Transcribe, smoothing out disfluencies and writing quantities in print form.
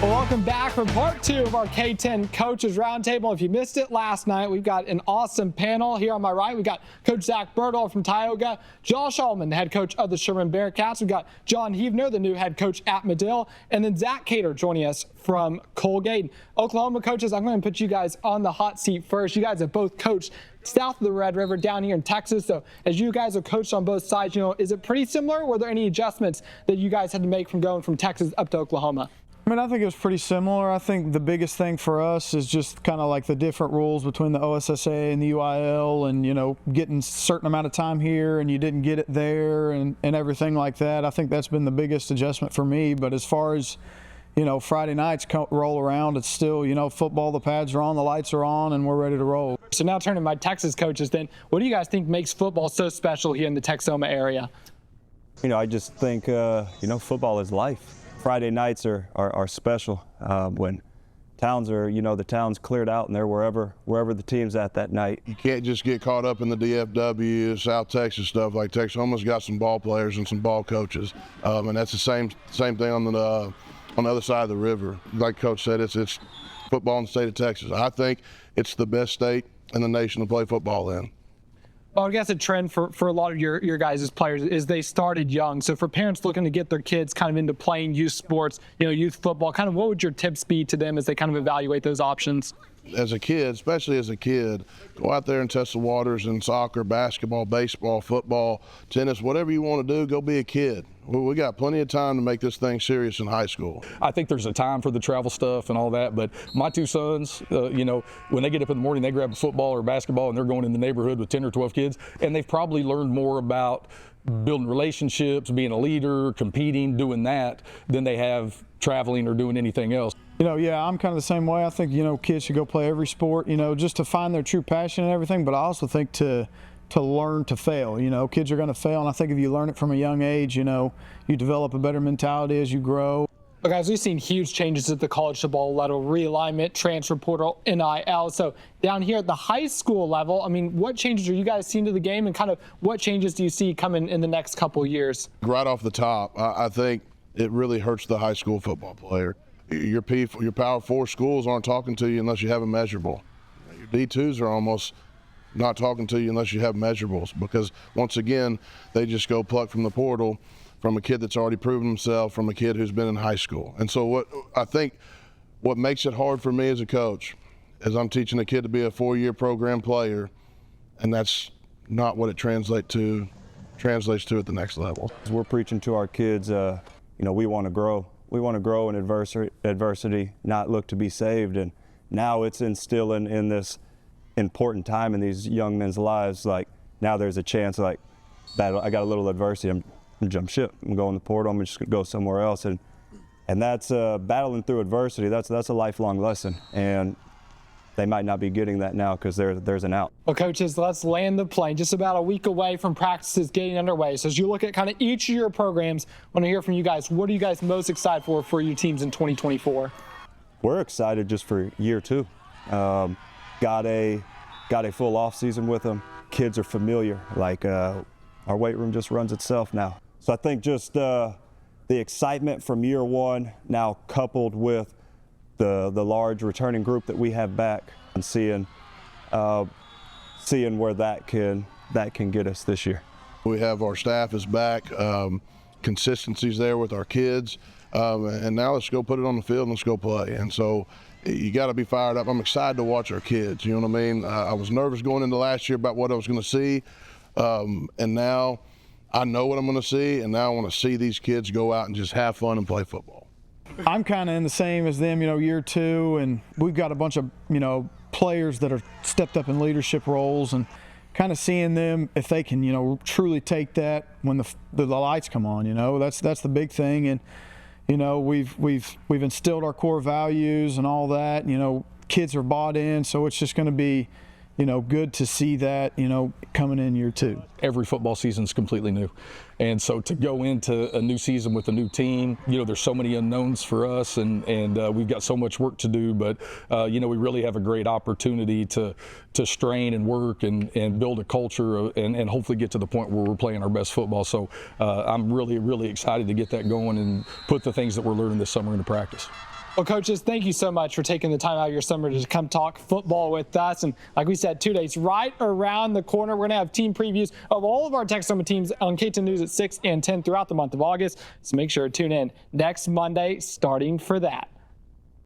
Well, welcome back for part 2 of our KTEN Coaches Roundtable. If you missed it last night, we've got an awesome panel. Here on my right, we've got Coach Zach Bertle from Tioga, Josh Allman, the head coach of the Sherman Bearcats. We've got John Heavner, the new head coach at Medill, and then Zach Cater joining us from Colgate. Oklahoma coaches, I'm going to put you guys on the hot seat first. You guys have both coached south of the Red River down here in Texas. So as you guys have coached on both sides, is it pretty similar? Were there any adjustments that you guys had to make from going from Texas up to Oklahoma? I mean, I think it was pretty similar. I think the biggest thing for us is just kind of like the different rules between the OSSA and the UIL, and, getting a certain amount of time here and you didn't get it there and everything like that. I think that's been the biggest adjustment for me. But as far as, Friday nights roll around, it's still, football, the pads are on, the lights are on, and we're ready to roll. So now turning to my Texas coaches then, what do you guys think makes football so special here in the Texoma area? I just think, football is life. Friday nights are special when towns are, the town's cleared out and they're wherever the team's at that night. You can't just get caught up in the DFW, South Texas stuff. Like Texoma's got some ball players and some ball coaches, and that's the same thing on the other side of the river. Like Coach said, it's football in the state of Texas. I think it's the best state in the nation to play football in. Well, I guess a trend for a lot of your guys' players is they started young. So for parents looking to get their kids kind of into playing youth sports, youth football, kind of what would your tips be to them as they kind of evaluate those options? As a kid, especially as a kid, go out there and test the waters in soccer, basketball, baseball, football, tennis, whatever you want to do, go be a kid. We got plenty of time to make this thing serious in high school. I think there's a time for the travel stuff and all that, but my two sons, when they get up in the morning, they grab a football or basketball and they're going in the neighborhood with 10 or 12 kids, and they've probably learned more about building relationships, being a leader, competing, doing that, than they have traveling or doing anything else. Yeah, I'm kind of the same way. I think, kids should go play every sport, just to find their true passion and everything, but I also think to learn to fail. Kids are going to fail, and I think if you learn it from a young age, you develop a better mentality as you grow. Well, guys, we've seen huge changes at the college football level, realignment, transfer portal, NIL. So down here at the high school level, what changes are you guys seeing to the game, and kind of what changes do you see coming in the next couple of years? Right off the top, I think it really hurts the high school football player. Your Power 4 schools aren't talking to you unless you have a measurable. Your D2s are almost not talking to you unless you have measurables, because once again, they just go pluck from the portal from a kid that's already proven himself, from a kid who's been in high school. And so what makes it hard for me as a coach is I'm teaching a kid to be a 4-year program player, and that's not what it translates to at the next level. We're preaching to our kids, we want to grow. We want to grow in adversity, not look to be saved. And now it's instilling in this important time in these young men's lives, like now there's a chance, like, that I got a little adversity, I'm gonna jump ship, I'm going to the portal, I'm just gonna go somewhere else. And that's battling through adversity. That's a lifelong lesson, and they might not be getting that now because there's an out. Well, coaches, let's land the plane. Just about a week away from practices getting underway. So as you look at kind of each of your programs, I want to hear from you guys. What are you guys most excited for your teams in 2024? We're excited just for year 2. Got a full off season with them. Kids are familiar. Like our weight room just runs itself now. So I think just the excitement from year 1 now coupled with the large returning group that we have back, and seeing where that can get us this year. We have our staff is back, consistency's there with our kids, and now let's go put it on the field and let's go play. And so you got to be fired up. I'm excited to watch our kids. You know what I mean? I was nervous going into last year about what I was going to see, and now I know what I'm going to see, and now I want to see these kids go out and just have fun and play football. I'm kind of in the same as them, year 2, and we've got a bunch of, players that are stepped up in leadership roles, and kind of seeing them if they can, truly take that when the lights come on. That's the big thing, and we've instilled our core values and all that. Kids are bought in, so it's just going to be, good to see that, coming in year 2. Every football season is completely new. And so to go into a new season with a new team, there's so many unknowns for us, and we've got so much work to do, but we really have a great opportunity to strain and work and build a culture and hopefully get to the point where we're playing our best football. So I'm really, really excited to get that going and put the things that we're learning this summer into practice. Well, coaches, thank you so much for taking the time out of your summer to come talk football with us. And like we said, 2 days right around the corner. We're going to have team previews of all of our Texoma teams on KTEN News at 6 and 10 throughout the month of August. So make sure to tune in next Monday starting for that.